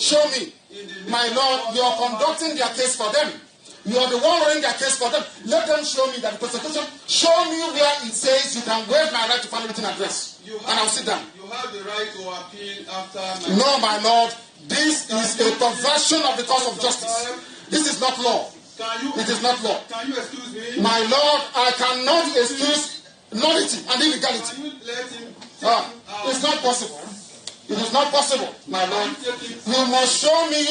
Show me. My Lord, you are conducting their case for them. You are the one running their case for them. Let them show me that the Constitution, show me where it says you can waive my right to final written address. And I'll sit down. You have the right to appeal after my... No, my Lord. This is a perversion of the cause of justice. This is not law. It is not law. Can you excuse me? My Lord, I cannot excuse nullity and illegality. Can you let him It's not possible. It is not possible, my Lord. You must show me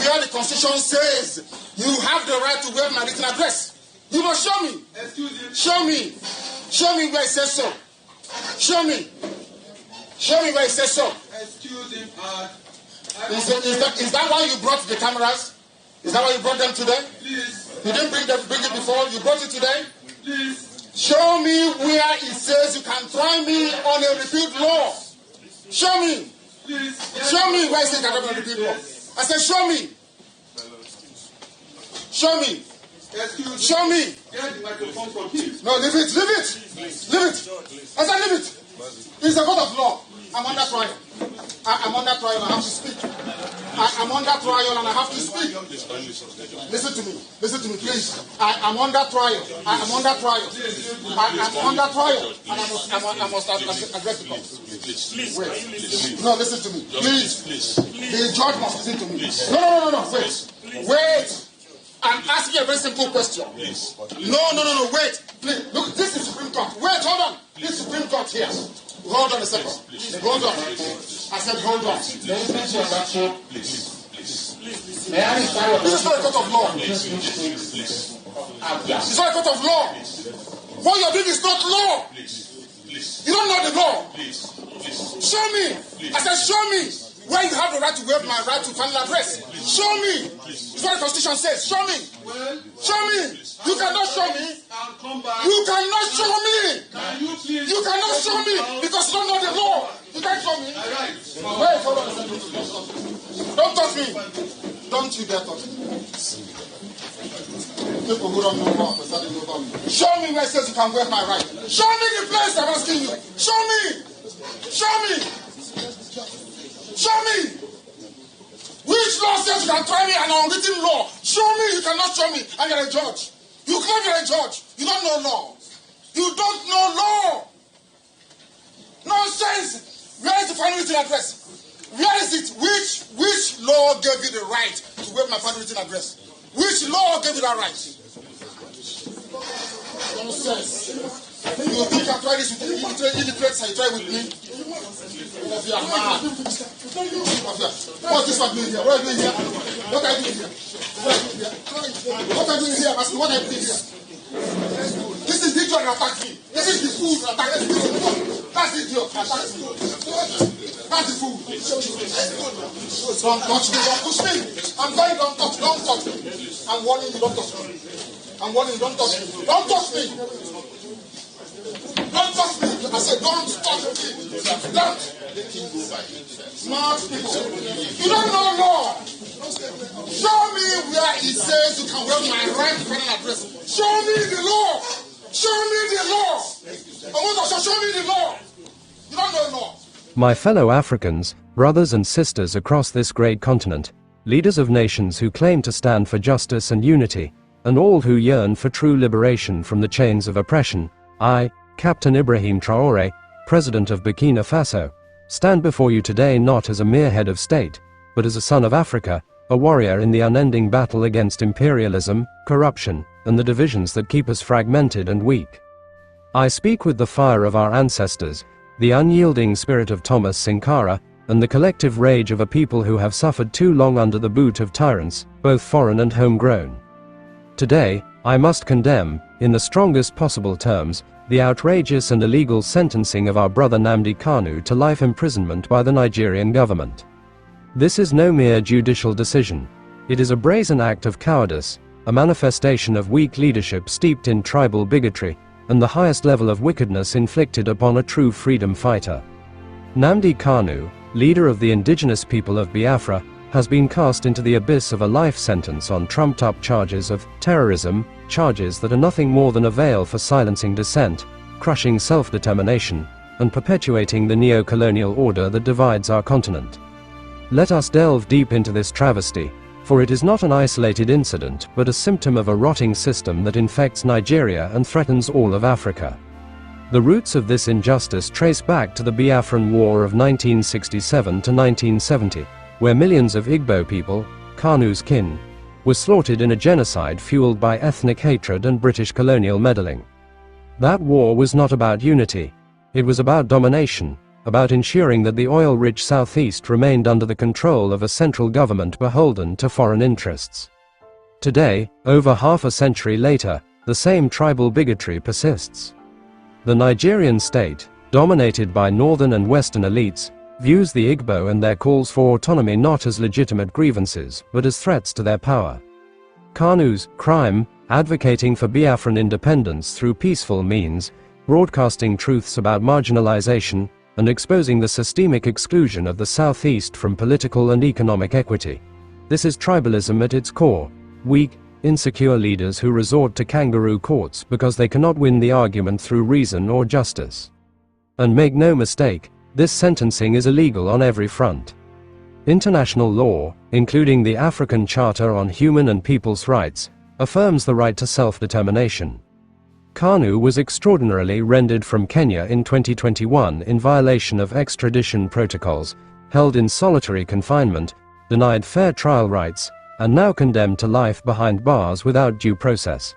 where the Constitution says you have the right to waive my written address. You must show me. Excuse him. Show me. Show me where it says so. Show me. Show me where it says so. Excuse him. Is that why you brought the cameras? Is that why you brought them today? Please. You didn't bring it before. You brought it today? Please. Show me where it says you can try me on a repeat law. Show me. Please. Show me where it says you can try me on a repeat law. I said, show me. Show me. Excuse Show me. Get the microphone from him. No, leave it. Leave it. Leave it. I said, leave it. It's a court of law. I'm under trial. I'm under trial. I have to speak. I'm under trial and I have to speak. Listen to me. Listen to me, please. I'm under trial. I'm under trial. I'm under trial. And I must address the court. Wait. No, listen to me. Please. The judge must listen to me. No. Wait. Wait. I'm asking a very simple question. No. Wait. Please. Look, this is Supreme Court. Wait, hold on. This is Supreme Court here. Hold on a second. Hold on. I said hold on. This is not a court of law. It's not a court of law. What you're doing is not law. You don't know the law. Show me. I said show me where you have the right to waive my right to final address. Show me. It's what the Constitution says. Show me. Show me. You cannot show me. You cannot show me. You cannot show me because you don't know the law. You can't show me. Wait, hold on. Don't touch me. Don't you dare touch me. People who don't know law, show me where it says you can waive my right. Show me the place I'm asking you. Show me. Show me. Show me. Which law says you can try me an unwritten law? Show me. You cannot show me. And you're a judge. You claim you're a judge. You don't know law. You don't know law. Nonsense. Where is the final written address? Where is it? Which law gave you the right to waive my final written address? Which law gave you that right? Nonsense. You think I try this with illiterates and you try with me? You are mad. What's this one doing here? What are you doing here? What are you doing here? What are you doing here? What are you doing here? This is the idiot that attacked me. This is the fool that attacked me. That's the idiot that attacked me. That's the fool. Don't touch me. Don't push me. I'm going, don't touch me. I'm warning you, don't touch me. I'm warning you, don't touch me. Don't touch me. Don't touch me. I said, don't touch me. Don't. Smart people. You don't know law. Show me where it says you can waive my right to final address. Show me the law. Show me the law. I want to show me the law. You don't know law. My fellow Africans, brothers and sisters across this great continent, leaders of nations who claim to stand for justice and unity, and all who yearn for true liberation from the chains of oppression, I, Captain Ibrahim Traoré, President of Burkina Faso, stand before you today not as a mere head of state, but as a son of Africa, a warrior in the unending battle against imperialism, corruption, and the divisions that keep us fragmented and weak. I speak with the fire of our ancestors, the unyielding spirit of Thomas Sankara, and the collective rage of a people who have suffered too long under the boot of tyrants, both foreign and homegrown. Today, I must condemn, in the strongest possible terms, the outrageous and illegal sentencing of our brother Nnamdi Kanu to life imprisonment by the Nigerian government. This is no mere judicial decision. It is a brazen act of cowardice, a manifestation of weak leadership steeped in tribal bigotry, and the highest level of wickedness inflicted upon a true freedom fighter. Nnamdi Kanu, leader of the indigenous people of Biafra, has been cast into the abyss of a life sentence on trumped-up charges of terrorism, charges that are nothing more than a veil for silencing dissent, crushing self-determination, and perpetuating the neo-colonial order that divides our continent. Let us delve deep into this travesty, for it is not an isolated incident but a symptom of a rotting system that infects Nigeria and threatens all of Africa. The roots of this injustice trace back to the Biafran War of 1967 to 1970, where millions of Igbo people, Kanu's kin, were slaughtered in a genocide fueled by ethnic hatred and British colonial meddling. That war was not about unity. It was about domination, about ensuring that the oil-rich southeast remained under the control of a central government beholden to foreign interests. Today, over half a century later, the same tribal bigotry persists. The Nigerian state, dominated by northern and western elites, views the Igbo and their calls for autonomy not as legitimate grievances, but as threats to their power. Kanu's crime, advocating for Biafran independence through peaceful means, broadcasting truths about marginalization, and exposing the systemic exclusion of the Southeast from political and economic equity. This is tribalism at its core: weak, insecure leaders who resort to kangaroo courts because they cannot win the argument through reason or justice. And make no mistake, this sentencing is illegal on every front. International law, including the African Charter on Human and People's Rights, affirms the right to self-determination. Kanu was extraordinarily rendered from Kenya in 2021 in violation of extradition protocols, held in solitary confinement, denied fair trial rights, and now condemned to life behind bars without due process.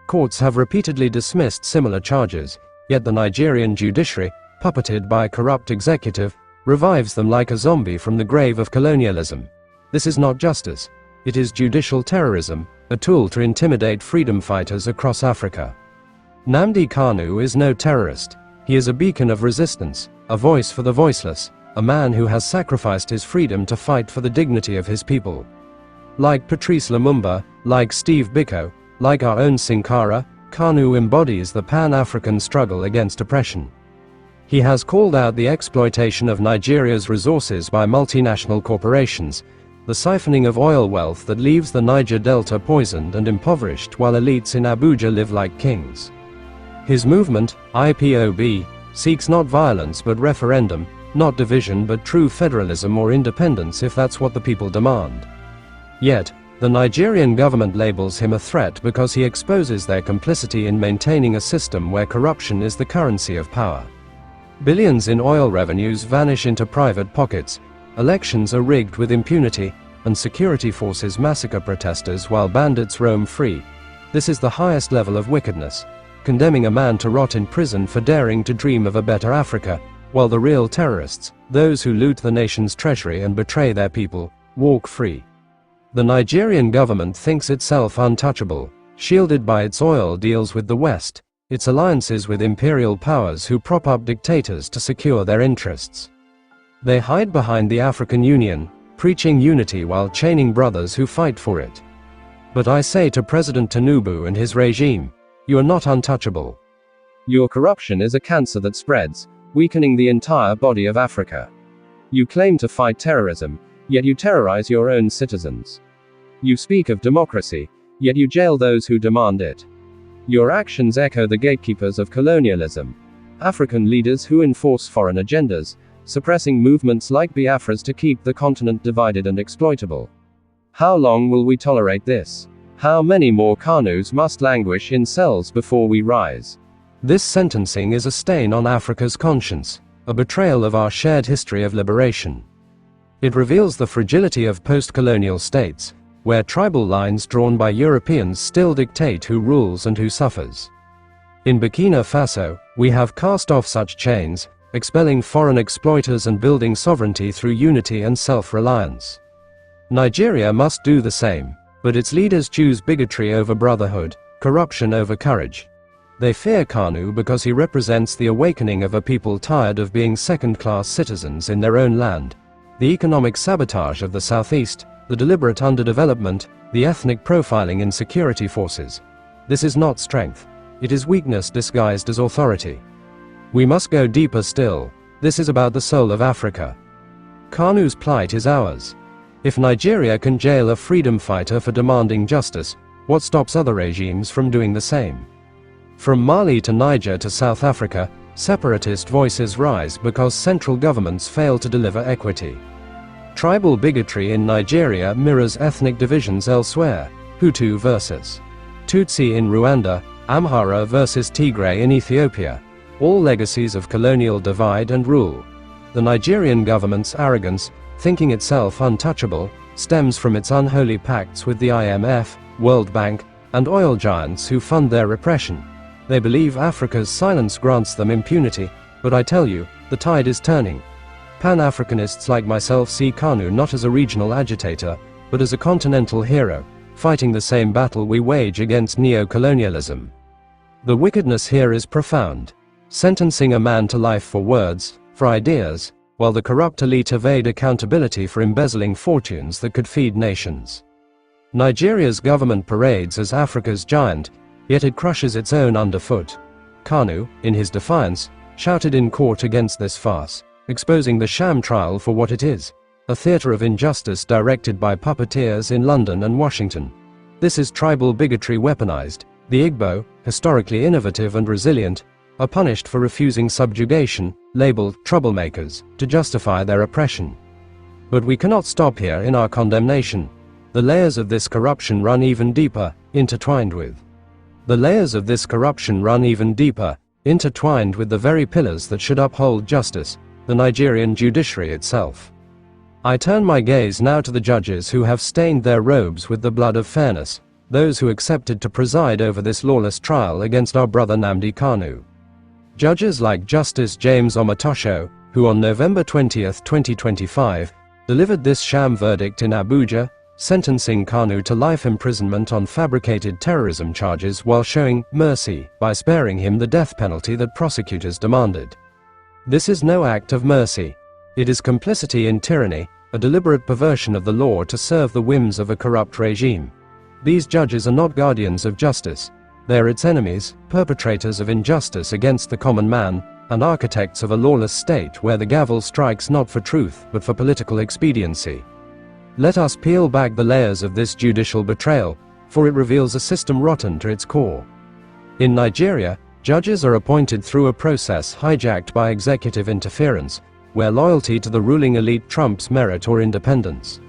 Courts have repeatedly dismissed similar charges, yet the Nigerian judiciary, puppeted by a corrupt executive, revives them like a zombie from the grave of colonialism. This is not justice. It is judicial terrorism, a tool to intimidate freedom fighters across Africa. Nnamdi Kanu is no terrorist. He is a beacon of resistance, a voice for the voiceless, a man who has sacrificed his freedom to fight for the dignity of his people. Like Patrice Lumumba, like Steve Biko, like our own Sankara, Kanu embodies the Pan-African struggle against oppression. He has called out the exploitation of Nigeria's resources by multinational corporations, the siphoning of oil wealth that leaves the Niger Delta poisoned and impoverished while elites in Abuja live like kings. His movement, IPOB, seeks not violence but referendum, not division but true federalism or independence if that's what the people demand. Yet, the Nigerian government labels him a threat because he exposes their complicity in maintaining a system where corruption is the currency of power. Billions in oil revenues vanish into private pockets, elections are rigged with impunity, and security forces massacre protesters while bandits roam free. This is the highest level of wickedness, condemning a man to rot in prison for daring to dream of a better Africa, while the real terrorists, those who loot the nation's treasury and betray their people, walk free. The Nigerian government thinks itself untouchable, shielded by its oil deals with the West, its alliances with imperial powers who prop up dictators to secure their interests. They hide behind the African Union, preaching unity while chaining brothers who fight for it. But I say to President Tinubu and his regime, you are not untouchable. Your corruption is a cancer that spreads, weakening the entire body of Africa. You claim to fight terrorism, yet you terrorize your own citizens. You speak of democracy, yet you jail those who demand it. Your actions echo the gatekeepers of colonialism, African leaders who enforce foreign agendas, suppressing movements like Biafra's to keep the continent divided and exploitable. How long will we tolerate this? How many more Kanus must languish in cells before we rise? This sentencing is a stain on Africa's conscience, a betrayal of our shared history of liberation. It reveals the fragility of post-colonial states, where tribal lines drawn by Europeans still dictate who rules and who suffers. In Burkina Faso, we have cast off such chains, expelling foreign exploiters and building sovereignty through unity and self-reliance. Nigeria must do the same, but its leaders choose bigotry over brotherhood, corruption over courage. They fear Kanu because he represents the awakening of a people tired of being second-class citizens in their own land. The economic sabotage of the Southeast, the deliberate underdevelopment, the ethnic profiling in security forces. This is not strength. It is weakness disguised as authority. We must go deeper still. This is about the soul of Africa. Kanu's plight is ours. If Nigeria can jail a freedom fighter for demanding justice, what stops other regimes from doing the same? From Mali to Niger to South Africa, separatist voices rise because central governments fail to deliver equity. Tribal bigotry in Nigeria mirrors ethnic divisions elsewhere, Hutu versus Tutsi in Rwanda, Amhara versus Tigray in Ethiopia, all legacies of colonial divide and rule. The Nigerian government's arrogance, thinking itself untouchable, stems from its unholy pacts with the IMF, World Bank, and oil giants who fund their repression. They believe Africa's silence grants them impunity, but I tell you, the tide is turning. Pan-Africanists like myself see Kanu not as a regional agitator, but as a continental hero, fighting the same battle we wage against neo-colonialism. The wickedness here is profound. Sentencing a man to life for words, for ideas, while the corrupt elite evade accountability for embezzling fortunes that could feed nations. Nigeria's government parades as Africa's giant, yet it crushes its own underfoot. Kanu, in his defiance, shouted in court against this farce, exposing the sham trial for what it is, a theater of injustice directed by puppeteers in London and Washington. This is tribal bigotry weaponized. The Igbo, historically innovative and resilient, are punished for refusing subjugation, labeled troublemakers, to justify their oppression. But we cannot stop here in our condemnation. The layers of this corruption run even deeper, intertwined with the very pillars that should uphold justice, the Nigerian judiciary itself. I turn my gaze now to the judges who have stained their robes with the blood of fairness, those who accepted to preside over this lawless trial against our brother Nnamdi Kanu. Judges like Justice James Omotosho, who on November 20, 2025, delivered this sham verdict in Abuja, sentencing Kanu to life imprisonment on fabricated terrorism charges while showing mercy by sparing him the death penalty that prosecutors demanded. This is no act of mercy. It is complicity in tyranny, a deliberate perversion of the law to serve the whims of a corrupt regime. These judges are not guardians of justice. They are its enemies, perpetrators of injustice against the common man, and architects of a lawless state where the gavel strikes not for truth but for political expediency. Let us peel back the layers of this judicial betrayal, for it reveals a system rotten to its core. In Nigeria, judges are appointed through a process hijacked by executive interference, where loyalty to the ruling elite trumps merit or independence.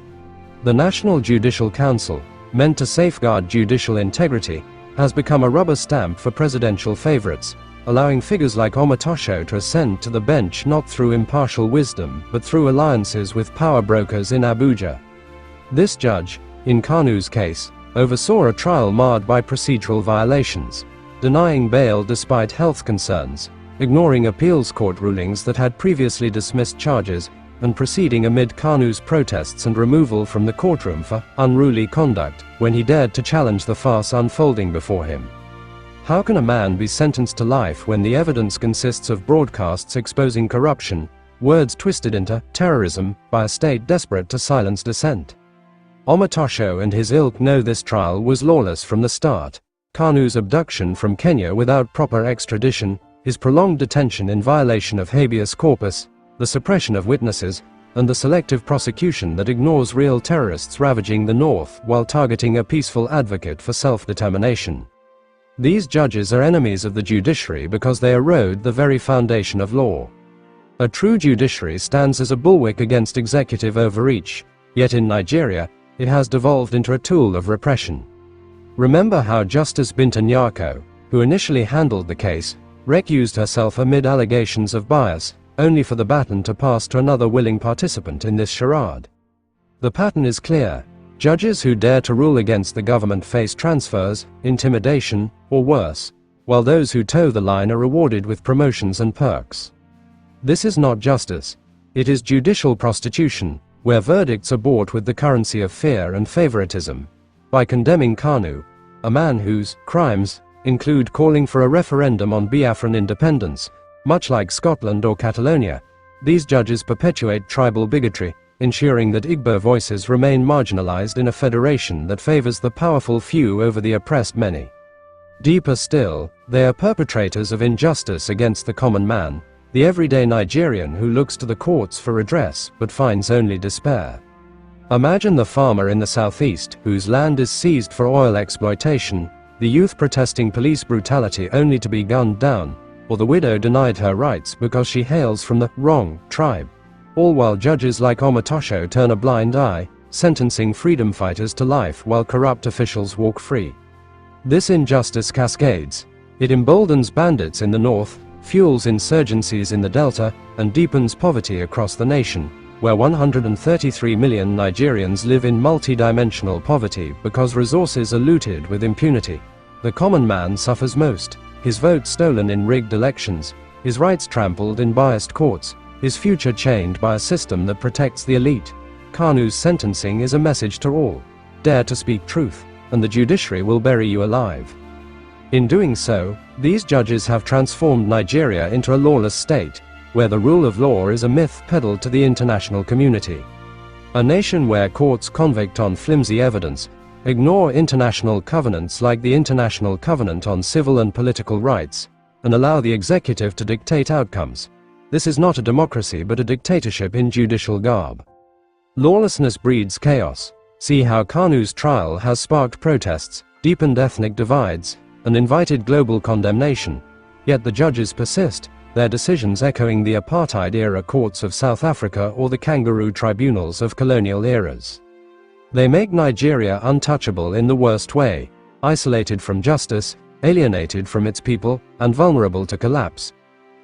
The National Judicial Council, meant to safeguard judicial integrity, has become a rubber stamp for presidential favorites, allowing figures like Omotosho to ascend to the bench not through impartial wisdom but through alliances with power brokers in Abuja. This judge, in Kanu's case, oversaw a trial marred by procedural violations, denying bail despite health concerns, ignoring appeals court rulings that had previously dismissed charges, and proceeding amid Kanu's protests and removal from the courtroom for unruly conduct when he dared to challenge the farce unfolding before him. How can a man be sentenced to life when the evidence consists of broadcasts exposing corruption, words twisted into terrorism by a state desperate to silence dissent? Omotosho and his ilk know this trial was lawless from the start. Kanu's abduction from Kenya without proper extradition, his prolonged detention in violation of habeas corpus, the suppression of witnesses, and the selective prosecution that ignores real terrorists ravaging the north while targeting a peaceful advocate for self-determination. These judges are enemies of the judiciary because they erode the very foundation of law. A true judiciary stands as a bulwark against executive overreach, yet in Nigeria, it has devolved into a tool of repression. Remember how Justice Binta Nyako, who initially handled the case, recused herself amid allegations of bias, only for the baton to pass to another willing participant in this charade. The pattern is clear. Judges who dare to rule against the government face transfers, intimidation, or worse, while those who toe the line are rewarded with promotions and perks. This is not justice. It is judicial prostitution, where verdicts are bought with the currency of fear and favoritism. By condemning Kanu, a man whose crimes include calling for a referendum on Biafran independence, much like Scotland or Catalonia, these judges perpetuate tribal bigotry, ensuring that Igbo voices remain marginalized in a federation that favors the powerful few over the oppressed many. Deeper still, they are perpetrators of injustice against the common man, the everyday Nigerian who looks to the courts for redress but finds only despair. Imagine the farmer in the southeast whose land is seized for oil exploitation, the youth protesting police brutality only to be gunned down, or the widow denied her rights because she hails from the wrong tribe. all while judges like Omotosho turn a blind eye, sentencing freedom fighters to life while corrupt officials walk free. This injustice cascades. It emboldens bandits in the north, fuels insurgencies in the delta, and deepens poverty across the nation, where 133 million Nigerians live in multi-dimensional poverty because resources are looted with impunity. The common man suffers most, his vote stolen in rigged elections, his rights trampled in biased courts, his future chained by a system that protects the elite. Kanu's sentencing is a message to all. Dare to speak truth, and the judiciary will bury you alive. In doing so, these judges have transformed Nigeria into a lawless state, where the rule of law is a myth peddled to the international community. A nation where courts convict on flimsy evidence, ignore international covenants like the International Covenant on Civil and Political Rights, and allow the executive to dictate outcomes. This is not a democracy but a dictatorship in judicial garb. Lawlessness breeds chaos. See how Kanu's trial has sparked protests, deepened ethnic divides, and invited global condemnation. Yet the judges persist, their decisions echoing the apartheid-era courts of South Africa or the kangaroo tribunals of colonial eras. They make Nigeria untouchable in the worst way, isolated from justice, alienated from its people, and vulnerable to collapse.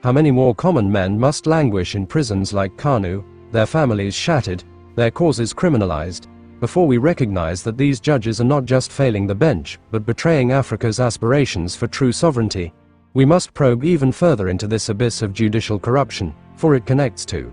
How many more common men must languish in prisons like Kanu, their families shattered, their causes criminalized, before we recognize that these judges are not just failing the bench, but betraying Africa's aspirations for true sovereignty? We must probe even further into this abyss of judicial corruption, for it connects to